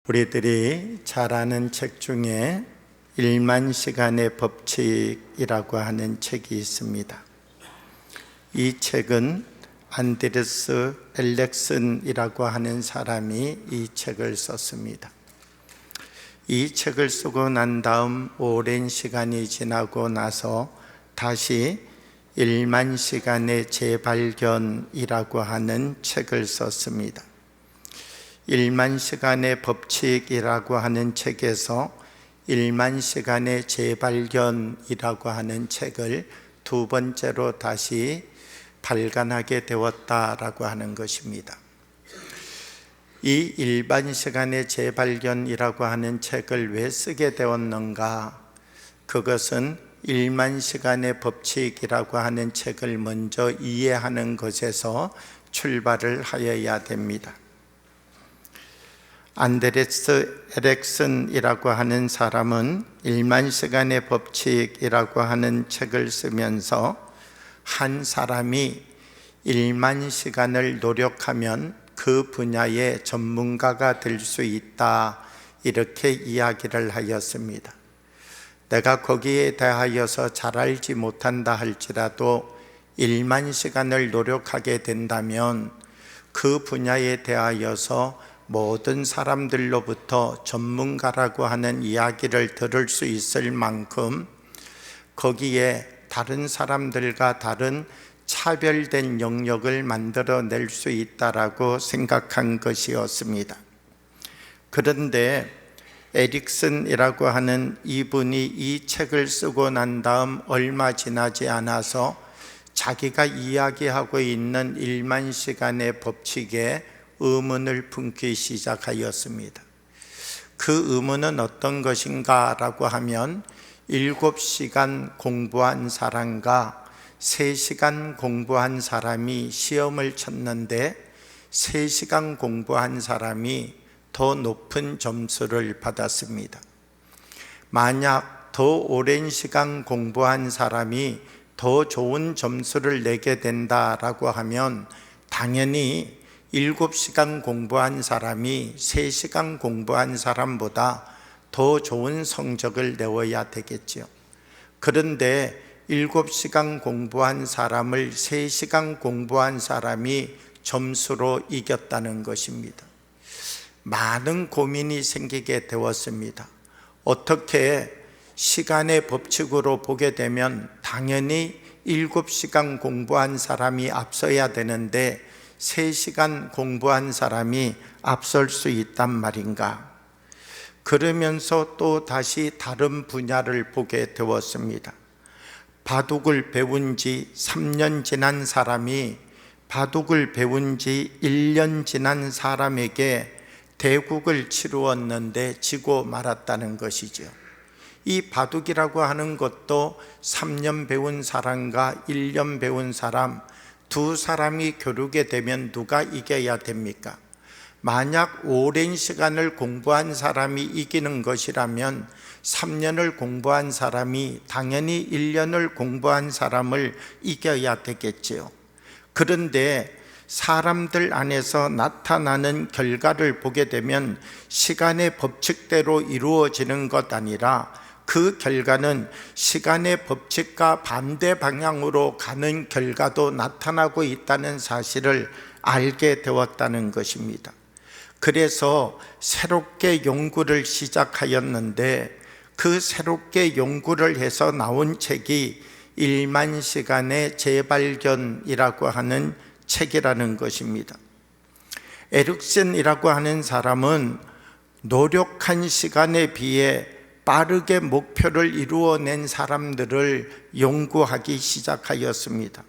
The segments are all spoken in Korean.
우리들이 잘 아는 책 중에 1만 시간의 법칙이라고 하는 책이 있습니다. 이 책은 안드레스 엘렉슨이라고 하는 사람이 이 책을 썼습니다. 이 책을 쓰고 난 다음 오랜 시간이 지나고 나서 다시 1만 시간의 재발견이라고 하는 책을 썼습니다. 1만 시간의 법칙이라고 하는 책에서 1만 시간의 재발견이라고 하는 책을 두 번째로 다시 발간하게 되었다라고 하는 것입니다. 이 1만 시간의 재발견이라고 하는 책을 왜 쓰게 되었는가? 그것은 1만 시간의 법칙이라고 하는 책을 먼저 이해하는 것에서 출발을 하여야 됩니다. 안드레스 엘렉슨이라고 하는 사람은 1만 시간의 법칙이라고 하는 책을 쓰면서 한 사람이 1만 시간을 노력하면 그 분야의 전문가가 될 수 있다, 이렇게 이야기를 하였습니다. 내가 거기에 대하여서 잘 알지 못한다 할지라도 1만 시간을 노력하게 된다면 그 분야에 대하여서 모든 사람들로부터 전문가라고 하는 이야기를 들을 수 있을 만큼 거기에 다른 사람들과 다른 차별된 영역을 만들어낼 수 있다라고 생각한 것이었습니다. 그런데 에릭슨이라고 하는 이분이 이 책을 쓰고 난 다음 얼마 지나지 않아서 자기가 이야기하고 있는 1만 시간의 법칙에 의문을 품기 시작하였습니다. 그 의문은 어떤 것인가 라고 하면 7시간 공부한 사람과 3시간 공부한 사람이 시험을 쳤는데 3시간 공부한 사람이 더 높은 점수를 받았습니다. 만약 더 오랜 시간 공부한 사람이 더 좋은 점수를 내게 된다라고 하면 당연히 7시간 공부한 사람이 3시간 공부한 사람보다 더 좋은 성적을 내어야 되겠죠. 그런데 7시간 공부한 사람을 3시간 공부한 사람이 점수로 이겼다는 것입니다. 많은 고민이 생기게 되었습니다. 어떻게 시간의 법칙으로 보게 되면 당연히 7시간 공부한 사람이 앞서야 되는데 3시간 공부한 사람이 앞설 수 있단 말인가? 그러면서 또 다시 다른 분야를 보게 되었습니다. 바둑을 배운 지 3년 지난 사람이 바둑을 배운 지 1년 지난 사람에게 대국을 치루었는데 지고 말았다는 것이죠. 이 바둑이라고 하는 것도 3년 배운 사람과 1년 배운 사람, 두 사람이 겨루게 되면 누가 이겨야 됩니까? 만약 오랜 시간을 공부한 사람이 이기는 것이라면 3년을 공부한 사람이 당연히 1년을 공부한 사람을 이겨야 되겠지요. 그런데 사람들 안에서 나타나는 결과를 보게 되면 시간의 법칙대로 이루어지는 것 아니라 그 결과는 시간의 법칙과 반대 방향으로 가는 결과도 나타나고 있다는 사실을 알게 되었다는 것입니다. 그래서 새롭게 연구를 시작하였는데 그 새롭게 연구를 해서 나온 책이 1만 시간의 재발견이라고 하는 책이라는 것입니다. 에릭슨이라고 하는 사람은 노력한 시간에 비해 빠르게 목표를 이루어낸 사람들을 연구하기 시작하였습니다.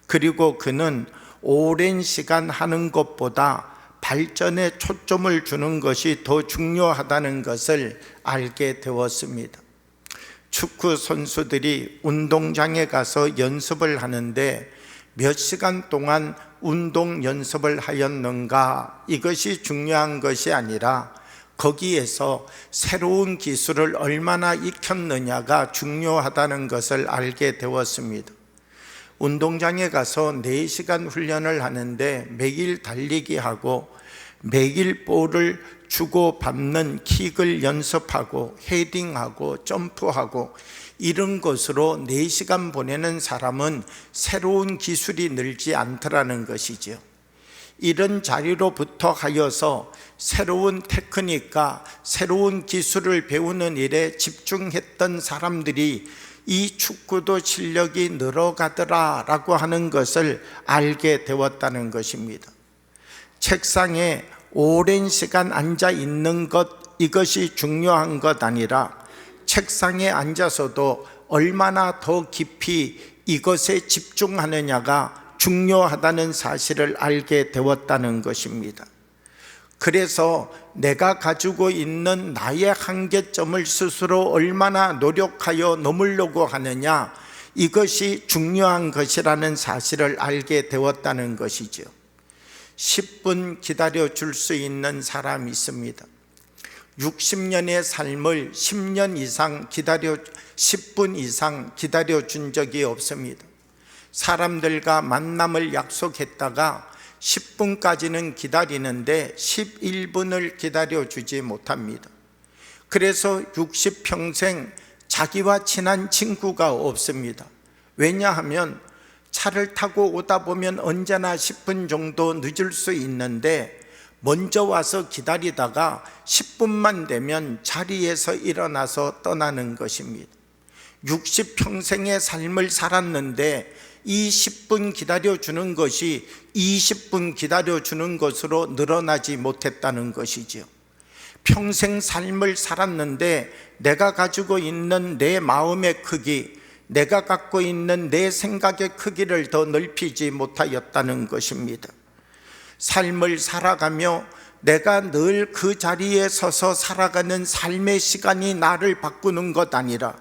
그리고 그는 오랜 시간 하는 것보다 발전에 초점을 주는 것이 더 중요하다는 것을 알게 되었습니다. 축구 선수들이 운동장에 가서 연습을 하는데 몇 시간 동안 운동 연습을 하였는가, 이것이 중요한 것이 아니라 거기에서 새로운 기술을 얼마나 익혔느냐가 중요하다는 것을 알게 되었습니다. 운동장에 가서 4시간 훈련을 하는데 매일 달리기 하고 매일 볼을 주고받는 킥을 연습하고 헤딩하고 점프하고 이런 것으로 4시간 보내는 사람은 새로운 기술이 늘지 않더라는 것이죠. 이런 자리로부터 하여서 새로운 테크닉과 새로운 기술을 배우는 일에 집중했던 사람들이 이 축구도 실력이 늘어가더라라고 하는 것을 알게 되었다는 것입니다. 책상에 오랜 시간 앉아 있는 것, 이것이 중요한 것 아니라 책상에 앉아서도 얼마나 더 깊이 이것에 집중하느냐가 중요하다는 사실을 알게 되었다는 것입니다. 그래서 내가 가지고 있는 나의 한계점을 스스로 얼마나 노력하여 넘으려고 하느냐, 이것이 중요한 것이라는 사실을 알게 되었다는 것이죠. 10분 기다려줄 수 있는 사람이 있습니다. 60년의 삶을 10년 이상 10분 이상 기다려준 적이 없습니다. 사람들과 만남을 약속했다가 10분까지는 기다리는데 11분을 기다려주지 못합니다. 그래서 60평생 자기와 친한 친구가 없습니다. 왜냐하면 차를 타고 오다 보면 언제나 10분 정도 늦을 수 있는데 먼저 와서 기다리다가 10분만 되면 자리에서 일어나서 떠나는 것입니다. 60평생의 삶을 살았는데 이 10분 기다려주는 것이 20분 기다려주는 것으로 늘어나지 못했다는 것이죠. 평생 삶을 살았는데 내가 가지고 있는 내 마음의 크기, 내가 갖고 있는 내 생각의 크기를 더 넓히지 못하였다는 것입니다. 삶을 살아가며 내가 늘 그 자리에 서서 살아가는 삶의 시간이 나를 바꾸는 것 아니라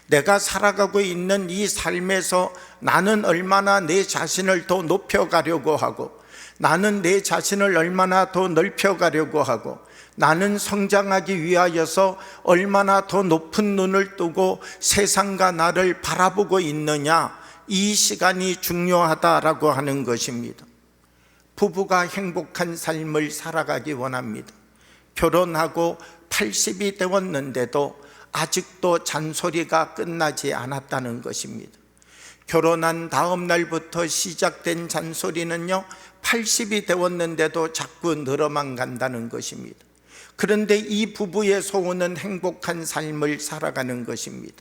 내가 살아가고 있는 이 삶에서 나는 얼마나 내 자신을 더 높여가려고 하고, 나는 내 자신을 얼마나 더 넓혀가려고 하고, 나는 성장하기 위하여서 얼마나 더 높은 눈을 뜨고 세상과 나를 바라보고 있느냐, 이 시간이 중요하다라고 하는 것입니다. 부부가 행복한 삶을 살아가기 원합니다. 결혼하고 80이 되었는데도 아직도 잔소리가 끝나지 않았다는 것입니다. 결혼한 다음 날부터 시작된 잔소리는요, 80이 되었는데도 자꾸 늘어만 간다는 것입니다. 그런데 이 부부의 소원은 행복한 삶을 살아가는 것입니다.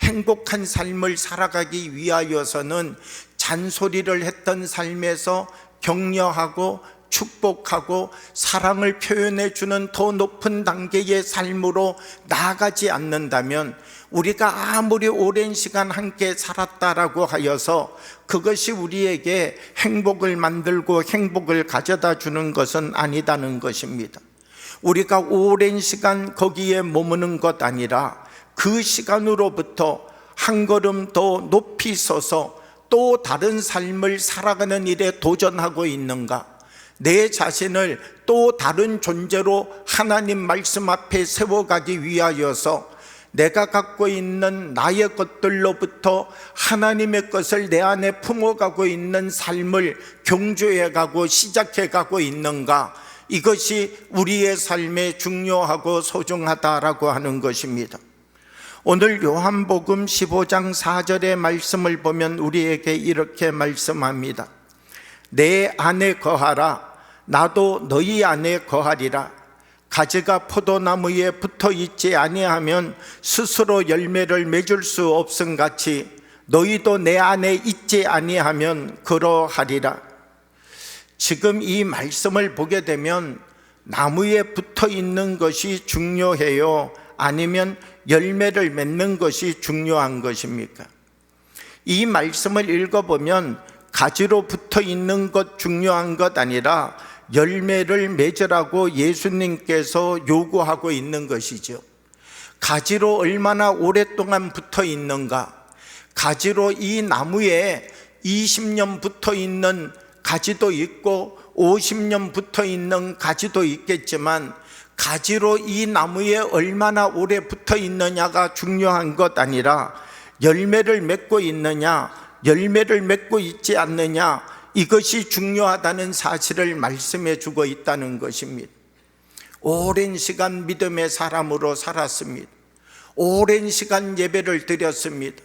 행복한 삶을 살아가기 위하여서는 잔소리를 했던 삶에서 격려하고 축복하고 사랑을 표현해 주는 더 높은 단계의 삶으로 나아가지 않는다면 우리가 아무리 오랜 시간 함께 살았다라고 하여서 그것이 우리에게 행복을 만들고 행복을 가져다 주는 것은 아니다는 것입니다. 우리가 오랜 시간 거기에 머무는 것 아니라 그 시간으로부터 한 걸음 더 높이 서서 또 다른 삶을 살아가는 일에 도전하고 있는가, 내 자신을 또 다른 존재로 하나님 말씀 앞에 세워가기 위하여서 내가 갖고 있는 나의 것들로부터 하나님의 것을 내 안에 품어가고 있는 삶을 경주해가고 시작해가고 있는가, 이것이 우리의 삶에 중요하고 소중하다라고 하는 것입니다. 오늘 요한복음 15장 4절의 말씀을 보면 우리에게 이렇게 말씀합니다. 내 안에 거하라, 나도 너희 안에 거하리라. 가지가 포도나무에 붙어 있지 아니하면 스스로 열매를 맺을 수 없음같이 너희도 내 안에 있지 아니하면 그러하리라. 지금 이 말씀을 보게 되면 나무에 붙어 있는 것이 중요해요? 아니면 열매를 맺는 것이 중요한 것입니까? 이 말씀을 읽어보면 가지로 붙어 있는 것 중요한 것 아니라 열매를 맺으라고 예수님께서 요구하고 있는 것이죠. 가지로 얼마나 오랫동안 붙어 있는가, 가지로 이 나무에 20년 붙어 있는 가지도 있고 50년 붙어 있는 가지도 있겠지만 가지로 이 나무에 얼마나 오래 붙어 있느냐가 중요한 것 아니라 열매를 맺고 있느냐, 열매를 맺고 있지 않느냐, 이것이 중요하다는 사실을 말씀해 주고 있다는 것입니다. 오랜 시간 믿음의 사람으로 살았습니다. 오랜 시간 예배를 드렸습니다.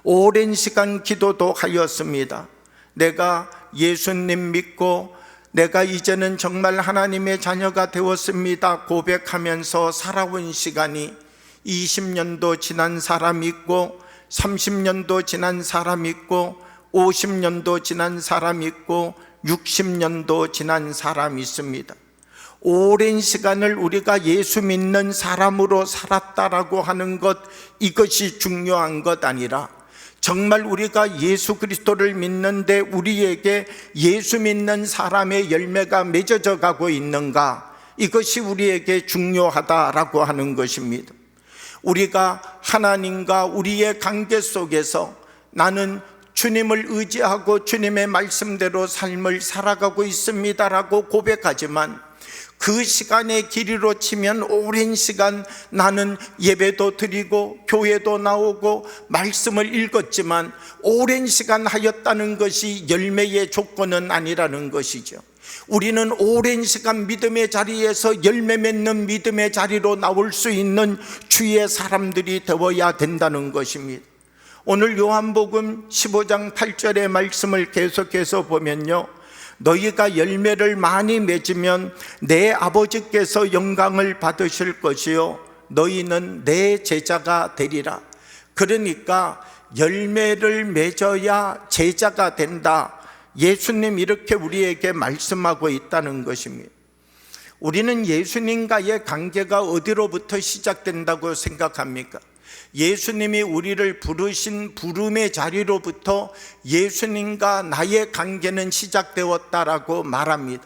오랜 시간 기도도 하였습니다. 내가 예수님 믿고 내가 이제는 정말 하나님의 자녀가 되었습니다 고백하면서 살아온 시간이 20년도 지난 사람 있고 30년도 지난 사람 있고 50년도 지난 사람 있고 60년도 지난 사람 있습니다. 오랜 시간을 우리가 예수 믿는 사람으로 살았다라고 하는 것, 이것이 중요한 것 아니라 정말 우리가 예수 그리스도를 믿는데 우리에게 예수 믿는 사람의 열매가 맺어져 가고 있는가, 이것이 우리에게 중요하다라고 하는 것입니다. 우리가 하나님과 우리의 관계 속에서 나는 주님을 의지하고 주님의 말씀대로 삶을 살아가고 있습니다라고 고백하지만 그 시간의 길이로 치면 오랜 시간 나는 예배도 드리고 교회도 나오고 말씀을 읽었지만 오랜 시간 하였다는 것이 열매의 조건은 아니라는 것이죠. 우리는 오랜 시간 믿음의 자리에서 열매 맺는 믿음의 자리로 나올 수 있는 주의 사람들이 되어야 된다는 것입니다. 오늘 요한복음 15장 8절의 말씀을 계속해서 보면요, 너희가 열매를 많이 맺으면 내 아버지께서 영광을 받으실 것이요 너희는 내 제자가 되리라. 그러니까 열매를 맺어야 제자가 된다. 예수님 이렇게 우리에게 말씀하고 있다는 것입니다. 우리는 예수님과의 관계가 어디로부터 시작된다고 생각합니까? 예수님이 우리를 부르신 부름의 자리로부터 예수님과 나의 관계는 시작되었다라고 말합니다.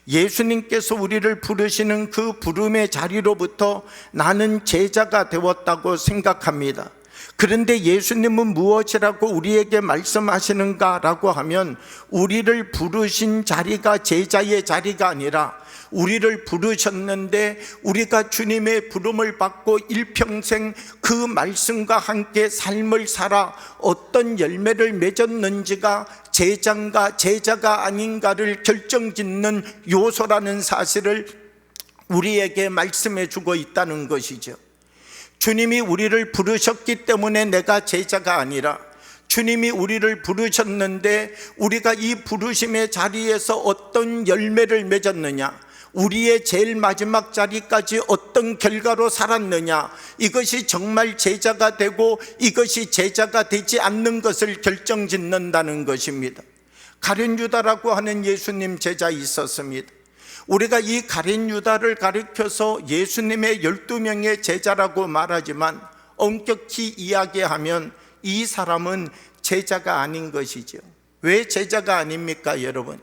예수님께서 우리를 부르시는 그 부름의 자리로부터 나는 제자가 되었다고 생각합니다. 그런데 예수님은 무엇이라고 우리에게 말씀하시는가라고 하면 우리를 부르신 자리가 제자의 자리가 아니라 우리를 부르셨는데 우리가 주님의 부름을 받고 일평생 그 말씀과 함께 삶을 살아 어떤 열매를 맺었는지가 제자인가 제자가 아닌가를 결정짓는 요소라는 사실을 우리에게 말씀해 주고 있다는 것이죠. 주님이 우리를 부르셨기 때문에 내가 제자가 아니라 주님이 우리를 부르셨는데 우리가 이 부르심의 자리에서 어떤 열매를 맺었느냐, 우리의 제일 마지막 자리까지 어떤 결과로 살았느냐, 이것이 정말 제자가 되고 이것이 제자가 되지 않는 것을 결정짓는다는 것입니다. 가룟 유다라고 하는 예수님 제자 있었습니다. 우리가 이 가룟 유다를 가리켜서 예수님의 12명의 제자라고 말하지만 엄격히 이야기하면 이 사람은 제자가 아닌 것이죠. 왜 제자가 아닙니까 여러분?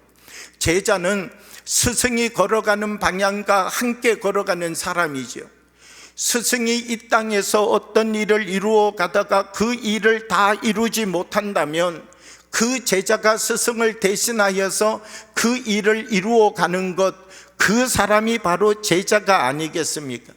제자는 스승이 걸어가는 방향과 함께 걸어가는 사람이죠. 스승이 이 땅에서 어떤 일을 이루어 가다가 그 일을 다 이루지 못한다면 그 제자가 스승을 대신하여서 그 일을 이루어 가는 것, 그 사람이 바로 제자가 아니겠습니까?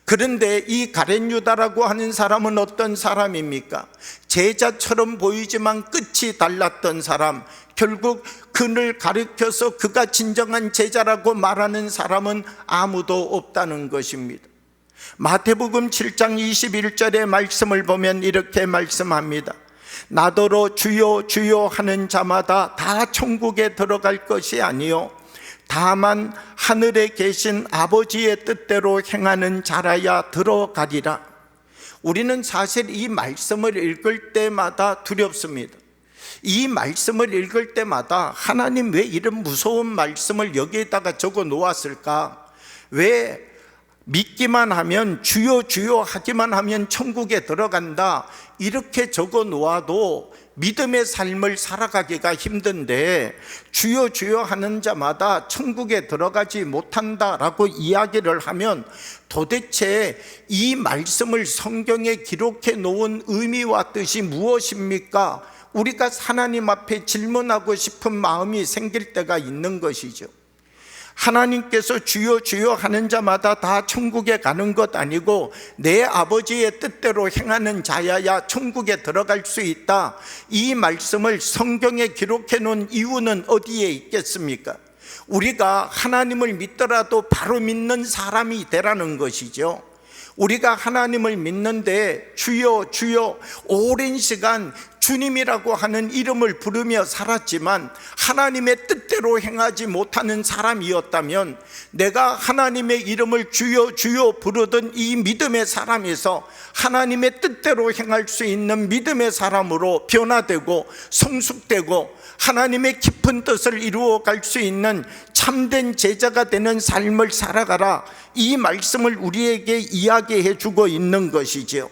그런데 이 가룟 유다라고 하는 사람은 어떤 사람입니까? 제자처럼 보이지만 끝이 달랐던 사람, 결국 그를 가리켜서 그가 진정한 제자라고 말하는 사람은 아무도 없다는 것입니다. 마태복음 7장 21절의 말씀을 보면 이렇게 말씀합니다. 나더러 주여 주여 하는 자마다 다 천국에 들어갈 것이 아니요 다만 하늘에 계신 아버지의 뜻대로 행하는 자라야 들어가리라. 우리는 사실 이 말씀을 읽을 때마다 두렵습니다. 이 말씀을 읽을 때마다 하나님 왜 이런 무서운 말씀을 여기에다가 적어 놓았을까? 왜 믿기만 하면 주여 주여 하기만 하면 천국에 들어간다 이렇게 적어 놓아도 믿음의 삶을 살아가기가 힘든데 주여 주여 하는 자마다 천국에 들어가지 못한다라고 이야기를 하면 도대체 이 말씀을 성경에 기록해 놓은 의미와 뜻이 무엇입니까? 우리가 하나님 앞에 질문하고 싶은 마음이 생길 때가 있는 것이죠. 하나님께서 주여 주여 하는 자마다 다 천국에 가는 것 아니고 내 아버지의 뜻대로 행하는 자야야 천국에 들어갈 수 있다. 이 말씀을 성경에 기록해 놓은 이유는 어디에 있겠습니까? 우리가 하나님을 믿더라도 바로 믿는 사람이 되라는 것이죠. 우리가 하나님을 믿는데 주여 주여 오랜 시간 주님이라고 하는 이름을 부르며 살았지만 하나님의 뜻대로 행하지 못하는 사람이었다면 내가 하나님의 이름을 주여 주여 부르던 이 믿음의 사람에서 하나님의 뜻대로 행할 수 있는 믿음의 사람으로 변화되고 성숙되고 하나님의 깊은 뜻을 이루어 갈 수 있는 참된 제자가 되는 삶을 살아가라. 이 말씀을 우리에게 이야기해 주고 있는 것이지요.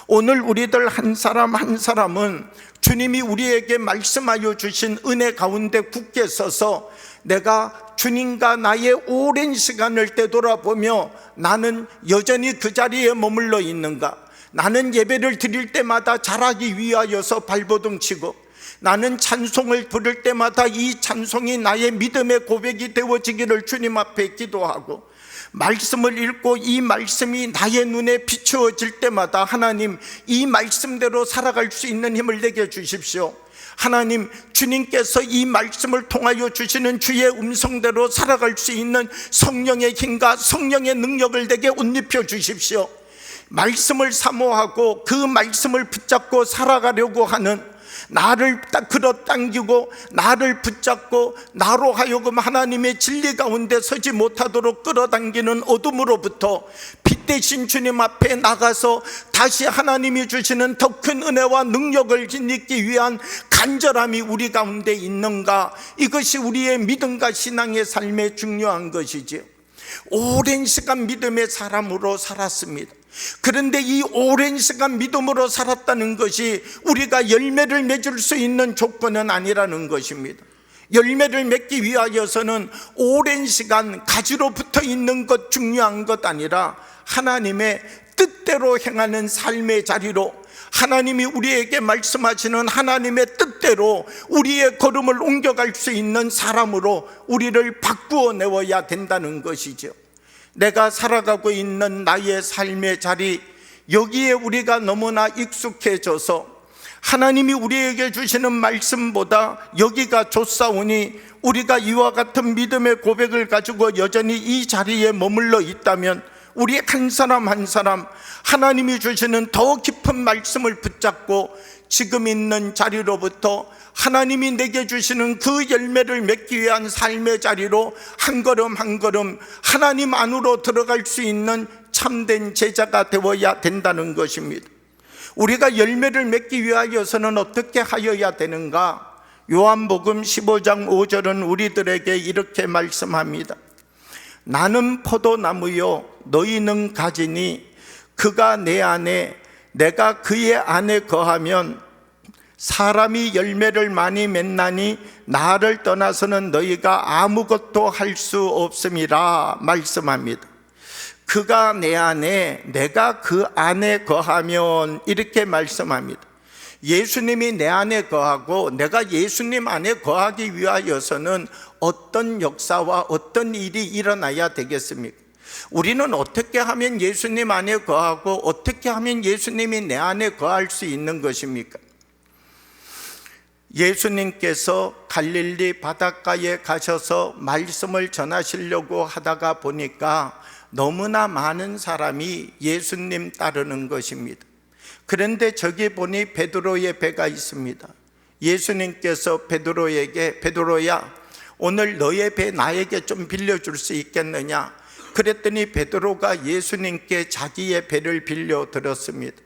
오늘 우리들 한 사람 한 사람은 주님이 우리에게 말씀하여 주신 은혜 가운데 굳게 서서 내가 주님과 나의 오랜 시간을 되돌아보며 나는 여전히 그 자리에 머물러 있는가? 나는 예배를 드릴 때마다 잘하기 위하여서 발버둥 치고 나는 찬송을 부를 때마다 이 찬송이 나의 믿음의 고백이 되어지기를 주님 앞에 기도하고 말씀을 읽고 이 말씀이 나의 눈에 비추어질 때마다 하나님 이 말씀대로 살아갈 수 있는 힘을 내게 주십시오. 하나님 주님께서 이 말씀을 통하여 주시는 주의 음성대로 살아갈 수 있는 성령의 힘과 성령의 능력을 내게 옷 입혀 주십시오. 말씀을 사모하고 그 말씀을 붙잡고 살아가려고 하는 나를 딱 끌어당기고 나를 붙잡고 나로 하여금 하나님의 진리 가운데 서지 못하도록 끌어당기는 어둠으로부터 빛 대신 주님 앞에 나가서 다시 하나님이 주시는 더 큰 은혜와 능력을 짓기 위한 간절함이 우리 가운데 있는가? 이것이 우리의 믿음과 신앙의 삶에 중요한 것이지요. 오랜 시간 믿음의 사람으로 살았습니다. 그런데 이 오랜 시간 믿음으로 살았다는 것이 우리가 열매를 맺을 수 있는 조건은 아니라는 것입니다. 열매를 맺기 위하여서는 오랜 시간 가지로 붙어 있는 것 중요한 것 아니라 하나님의 뜻대로 행하는 삶의 자리로 하나님이 우리에게 말씀하시는 하나님의 뜻대로 우리의 걸음을 옮겨갈 수 있는 사람으로 우리를 바꾸어 내어야 된다는 것이죠. 내가 살아가고 있는 나의 삶의 자리, 여기에 우리가 너무나 익숙해져서 하나님이 우리에게 주시는 말씀보다 여기가 좋사오니 우리가 이와 같은 믿음의 고백을 가지고 여전히 이 자리에 머물러 있다면 우리 한 사람 한 사람 하나님이 주시는 더 깊은 말씀을 붙잡고 지금 있는 자리로부터 하나님이 내게 주시는 그 열매를 맺기 위한 삶의 자리로 한 걸음 한 걸음 하나님 안으로 들어갈 수 있는 참된 제자가 되어야 된다는 것입니다. 우리가 열매를 맺기 위하여서는 어떻게 하여야 되는가? 요한복음 15장 5절은 우리들에게 이렇게 말씀합니다. 나는 포도나무요 너희는 가지니 그가 내 안에 내가 그의 안에 거하면 사람이 열매를 많이 맺나니 나를 떠나서는 너희가 아무것도 할 수 없음이라 말씀합니다. 그가 내 안에 내가 그 안에 거하면 이렇게 말씀합니다. 예수님이 내 안에 거하고 내가 예수님 안에 거하기 위하여서는 어떤 역사와 어떤 일이 일어나야 되겠습니까? 우리는 어떻게 하면 예수님 안에 거하고 어떻게 하면 예수님이 내 안에 거할 수 있는 것입니까? 예수님께서 갈릴리 바닷가에 가셔서 말씀을 전하시려고 하다가 보니까 너무나 많은 사람이 예수님 따르는 것입니다. 그런데 저기 보니 베드로의 배가 있습니다. 예수님께서 베드로에게 베드로야 오늘 너의 배 나에게 좀 빌려줄 수 있겠느냐? 그랬더니 베드로가 예수님께 자기의 배를 빌려드렸습니다.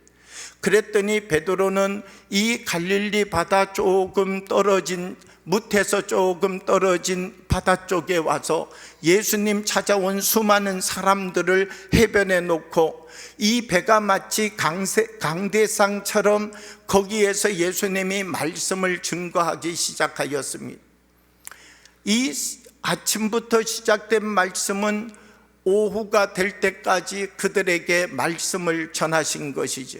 그랬더니 베드로는 이 갈릴리 바다 조금 떨어진 무태서 조금 떨어진 바다 쪽에 와서 예수님 찾아온 수많은 사람들을 해변에 놓고 이 배가 마치 강대상처럼 거기에서 예수님이 말씀을 증거하기 시작하였습니다. 이 아침부터 시작된 말씀은 오후가 될 때까지 그들에게 말씀을 전하신 것이죠.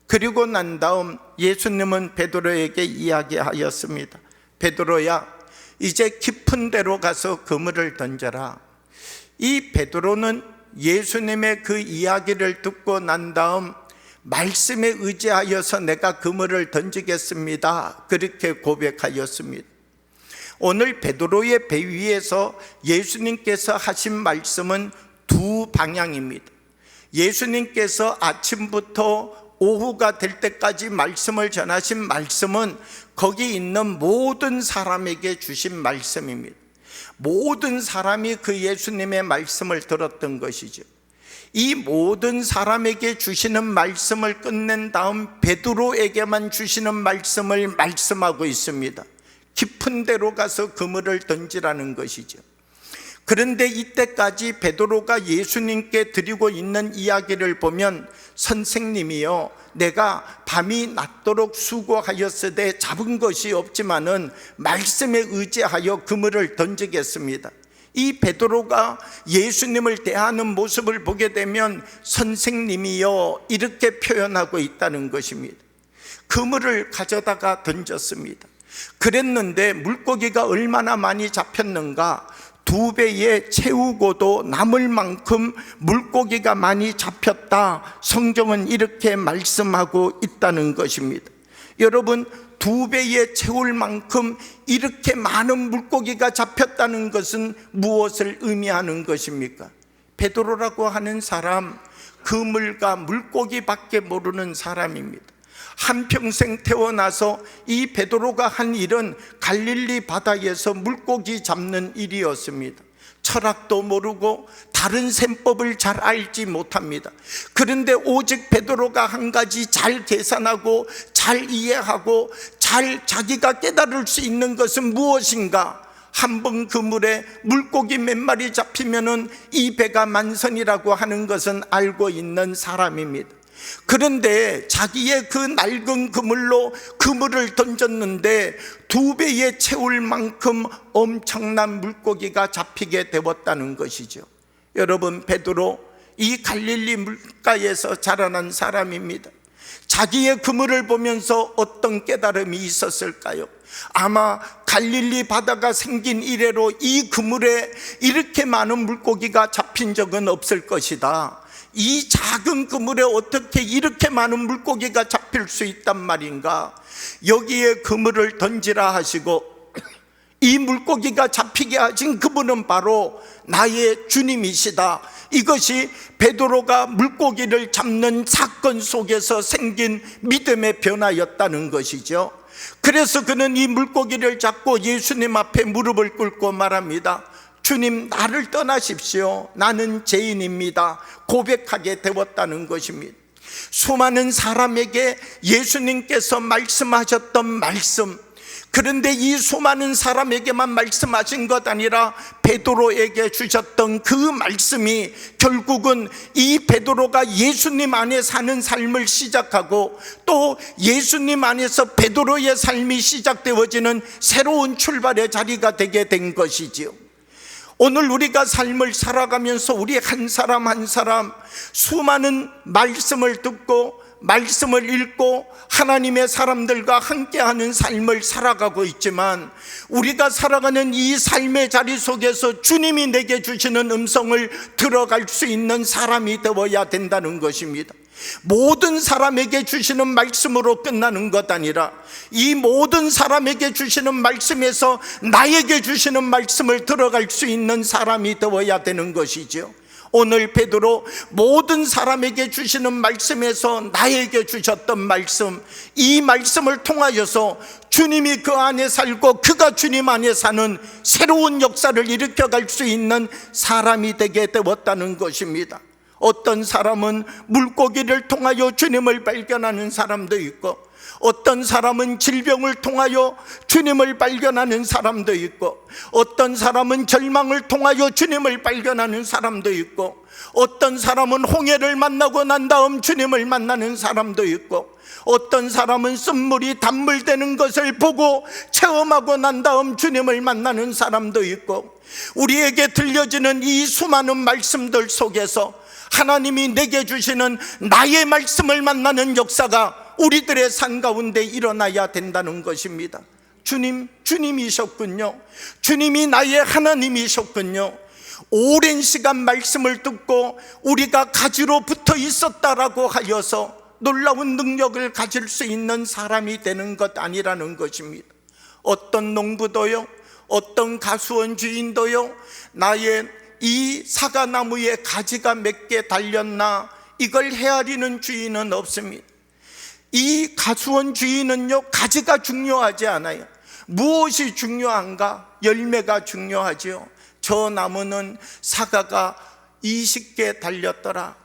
그리고 난 다음 예수님은 베드로에게 이야기하였습니다. 베드로야, 이제 깊은 데로 가서 그물을 던져라. 이 베드로는 예수님의 그 이야기를 듣고 난 다음 말씀에 의지하여서 내가 그물을 던지겠습니다, 그렇게 고백하였습니다. 오늘 베드로의 배 위에서 예수님께서 하신 말씀은 두 방향입니다. 예수님께서 아침부터 오후가 될 때까지 말씀을 전하신 말씀은 거기 있는 모든 사람에게 주신 말씀입니다. 모든 사람이 그 예수님의 말씀을 들었던 것이죠. 이 모든 사람에게 주시는 말씀을 끝낸 다음 베드로에게만 주시는 말씀을 말씀하고 있습니다. 깊은 데로 가서 그물을 던지라는 것이죠. 그런데 이때까지 베드로가 예수님께 드리고 있는 이야기를 보면, 선생님이요, 내가 밤이 낮도록 수고하였으되 잡은 것이 없지만은 말씀에 의지하여 그물을 던지겠습니다. 이 베드로가 예수님을 대하는 모습을 보게 되면 선생님이요, 이렇게 표현하고 있다는 것입니다. 그물을 가져다가 던졌습니다. 그랬는데 물고기가 얼마나 많이 잡혔는가? 2배에 채우고도 남을 만큼 물고기가 많이 잡혔다, 성경은 이렇게 말씀하고 있다는 것입니다. 여러분, 2배에 채울 만큼 이렇게 많은 물고기가 잡혔다는 것은 무엇을 의미하는 것입니까? 베드로라고 하는 사람, 그물과 물고기밖에 모르는 사람입니다. 한평생 태어나서 이 베드로가 한 일은 갈릴리 바다에서 물고기 잡는 일이었습니다. 철학도 모르고 다른 셈법을 잘 알지 못합니다. 그런데 오직 베드로가 한 가지 잘 계산하고 잘 이해하고 잘 자기가 깨달을 수 있는 것은 무엇인가? 한 번 그물에 물고기 몇 마리 잡히면은 이 배가 만선이라고 하는 것은 알고 있는 사람입니다. 그런데 자기의 그 낡은 그물로 그물을 던졌는데 2배에 채울 만큼 엄청난 물고기가 잡히게 되었다는 것이죠. 여러분, 베드로 이 갈릴리 물가에서 자라난 사람입니다. 자기의 그물을 보면서 어떤 깨달음이 있었을까요? 아마 갈릴리 바다가 생긴 이래로 이 그물에 이렇게 많은 물고기가 잡힌 적은 없을 것이다. 이 작은 그물에 어떻게 이렇게 많은 물고기가 잡힐 수 있단 말인가? 여기에 그물을 던지라 하시고 이 물고기가 잡히게 하신 그분은 바로 나의 주님이시다. 이것이 베드로가 물고기를 잡는 사건 속에서 생긴 믿음의 변화였다는 것이죠. 그래서 그는 이 물고기를 잡고 예수님 앞에 무릎을 꿇고 말합니다. 주님, 나를 떠나십시오. 나는 죄인입니다. 고백하게 되었다는 것입니다. 수많은 사람에게 예수님께서 말씀하셨던 말씀, 그런데 이 수많은 사람에게만 말씀하신 것 아니라 베드로에게 주셨던 그 말씀이 결국은 이 베드로가 예수님 안에 사는 삶을 시작하고 또 예수님 안에서 베드로의 삶이 시작되어지는 새로운 출발의 자리가 되게 된 것이지요. 오늘 우리가 삶을 살아가면서 우리 한 사람 한 사람 수많은 말씀을 듣고 말씀을 읽고 하나님의 사람들과 함께하는 삶을 살아가고 있지만, 우리가 살아가는 이 삶의 자리 속에서 주님이 내게 주시는 음성을 들어갈 수 있는 사람이 되어야 된다는 것입니다. 모든 사람에게 주시는 말씀으로 끝나는 것 아니라 이 모든 사람에게 주시는 말씀에서 나에게 주시는 말씀을 들어갈 수 있는 사람이 되어야 되는 것이죠. 오늘 베드로 모든 사람에게 주시는 말씀에서 나에게 주셨던 말씀, 이 말씀을 통하여서 주님이 그 안에 살고 그가 주님 안에 사는 새로운 역사를 일으켜갈 수 있는 사람이 되게 되었다는 것입니다. 어떤 사람은 물고기를 통하여 주님을 발견하는 사람도 있고, 어떤 사람은 질병을 통하여 주님을 발견하는 사람도 있고, 어떤 사람은 절망을 통하여 주님을 발견하는 사람도 있고, 어떤 사람은 홍해를 만나고 난 다음 주님을 만나는 사람도 있고, 어떤 사람은 쓴물이 단물 되는 것을 보고 체험하고 난 다음 주님을 만나는 사람도 있고, 우리에게 들려지는 이 수많은 말씀들 속에서 하나님이 내게 주시는 나의 말씀을 만나는 역사가 우리들의 삶 가운데 일어나야 된다는 것입니다. 주님이셨군요. 주님이 나의 하나님이셨군요. 오랜 시간 말씀을 듣고 우리가 가지로 붙어 있었다라고 하여서 놀라운 능력을 가질 수 있는 사람이 되는 것 아니라는 것입니다. 어떤 농부도요, 어떤 가수원 주인도요, 나의 이 사과나무에 가지가 몇 개 달렸나 이걸 헤아리는 주인은 없습니다. 이 가수원 주인은요, 가지가 중요하지 않아요. 무엇이 중요한가? 열매가 중요하지요. 저 나무는 사과가 20개 달렸더라.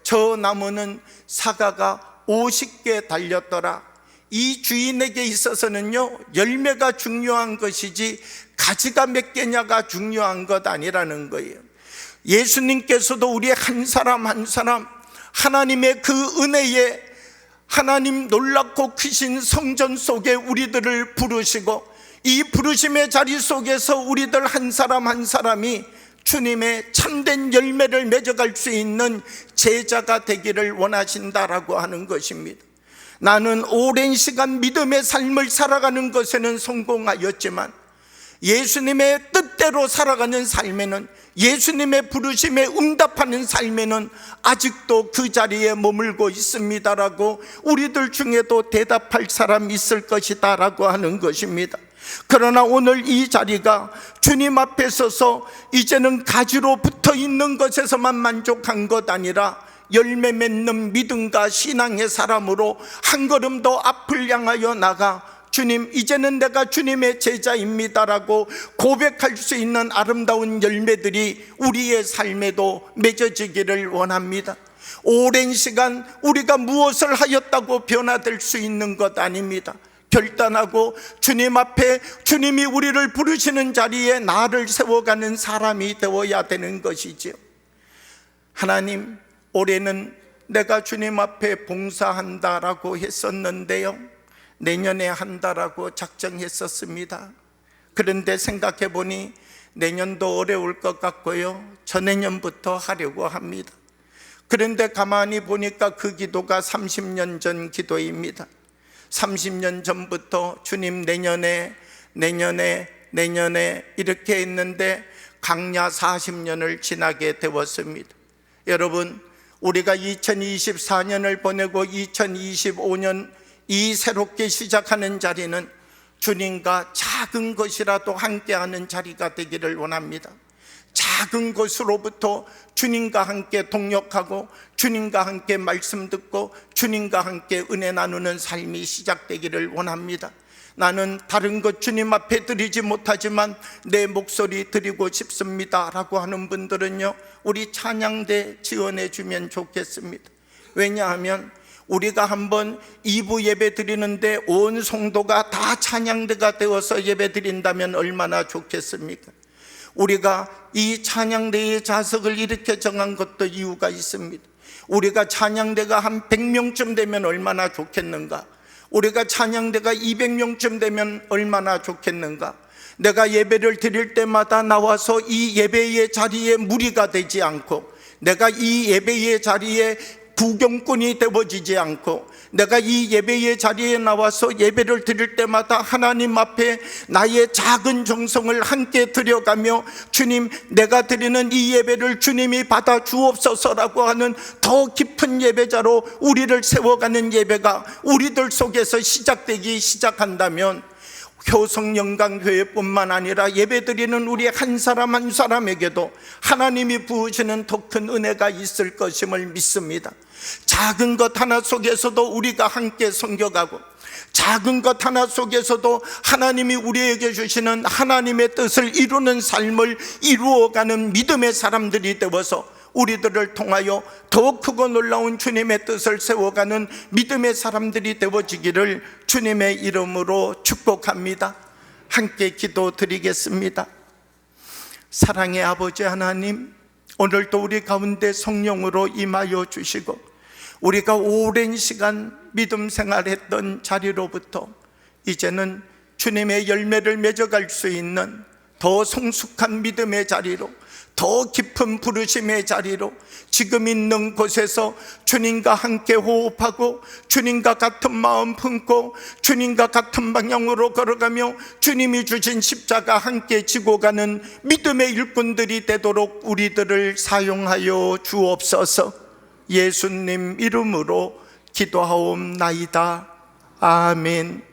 저 나무는 사과가 50개 달렸더라. 이 주인에게 있어서는요, 열매가 중요한 것이지 가지가 몇 개냐가 중요한 것 아니라는 거예요. 예수님께서도 우리 한 사람 한 사람 하나님의 그 은혜에, 하나님 놀랍고 크신 성전 속에 우리들을 부르시고, 이 부르심의 자리 속에서 우리들 한 사람 한 사람이 주님의 참된 열매를 맺어갈 수 있는 제자가 되기를 원하신다라고 하는 것입니다. 나는 오랜 시간 믿음의 삶을 살아가는 것에는 성공하였지만 예수님의 뜻대로 살아가는 삶에는, 예수님의 부르심에 응답하는 삶에는 아직도 그 자리에 머물고 있습니다라고 우리들 중에도 대답할 사람이 있을 것이다 라고 하는 것입니다. 그러나 오늘 이 자리가 주님 앞에 서서 이제는 가지로 붙어 있는 것에서만 만족한 것 아니라 열매 맺는 믿음과 신앙의 사람으로 한 걸음 더 앞을 향하여 나가 주님, 이제는 내가 주님의 제자입니다라고 고백할 수 있는 아름다운 열매들이 우리의 삶에도 맺어지기를 원합니다. 오랜 시간 우리가 무엇을 하였다고 변화될 수 있는 것 아닙니다. 결단하고 주님 앞에, 주님이 우리를 부르시는 자리에 나를 세워가는 사람이 되어야 되는 것이지요. 하나님, 올해는 내가 주님 앞에 봉사한다라고 했었는데요, 내년에 한다라고 작정했었습니다. 그런데 생각해 보니 내년도 어려울 것 같고요, 전내년부터 하려고 합니다. 그런데 가만히 보니까 그 기도가 30년 전 기도입니다. 30년 전부터 주님 내년에 이렇게 했는데 강야 40년을 지나게 되었습니다. 여러분, 우리가 2024년을 보내고 2025년 이 새롭게 시작하는 자리는 주님과 작은 것이라도 함께하는 자리가 되기를 원합니다. 작은 것으로부터 주님과 함께 동역하고 주님과 함께 말씀 듣고 주님과 함께 은혜 나누는 삶이 시작되기를 원합니다. 나는 다른 것 주님 앞에 드리지 못하지만 내 목소리 드리고 싶습니다 라고 하는 분들은요, 우리 찬양대 지원해 주면 좋겠습니다. 왜냐하면 우리가 한번 2부 예배 드리는데 온 성도가 다 찬양대가 되어서 예배 드린다면 얼마나 좋겠습니까? 우리가 이 찬양대의 좌석을 이렇게 정한 것도 이유가 있습니다. 우리가 찬양대가 한 100명쯤 되면 얼마나 좋겠는가? 우리가 찬양대가 200명쯤 되면 얼마나 좋겠는가? 내가 예배를 드릴 때마다 나와서 이 예배의 자리에 무리가 되지 않고, 내가 이 예배의 자리에 구경꾼이 되어지지 않고, 내가 이 예배의 자리에 나와서 예배를 드릴 때마다 하나님 앞에 나의 작은 정성을 함께 드려가며 주님, 내가 드리는 이 예배를 주님이 받아 주옵소서라고 하는 더 깊은 예배자로 우리를 세워가는 예배가 우리들 속에서 시작되기 시작한다면 효성영광교회뿐만 아니라 예배드리는 우리 한 사람 한 사람에게도 하나님이 부으시는 더 큰 은혜가 있을 것임을 믿습니다. 작은 것 하나 속에서도 우리가 함께 섬겨가고, 작은 것 하나 속에서도 하나님이 우리에게 주시는 하나님의 뜻을 이루는 삶을 이루어가는 믿음의 사람들이 되어서 우리들을 통하여 더 크고 놀라운 주님의 뜻을 세워가는 믿음의 사람들이 되어지기를 주님의 이름으로 축복합니다. 함께 기도드리겠습니다. 사랑의 아버지 하나님, 오늘도 우리 가운데 성령으로 임하여 주시고, 우리가 오랜 시간 믿음 생활했던 자리로부터 이제는 주님의 열매를 맺어갈 수 있는 더 성숙한 믿음의 자리로, 더 깊은 부르심의 자리로 지금 있는 곳에서 주님과 함께 호흡하고 주님과 같은 마음 품고 주님과 같은 방향으로 걸어가며 주님이 주신 십자가 함께 지고 가는 믿음의 일꾼들이 되도록 우리들을 사용하여 주옵소서. 예수님 이름으로 기도하옵나이다. 아멘.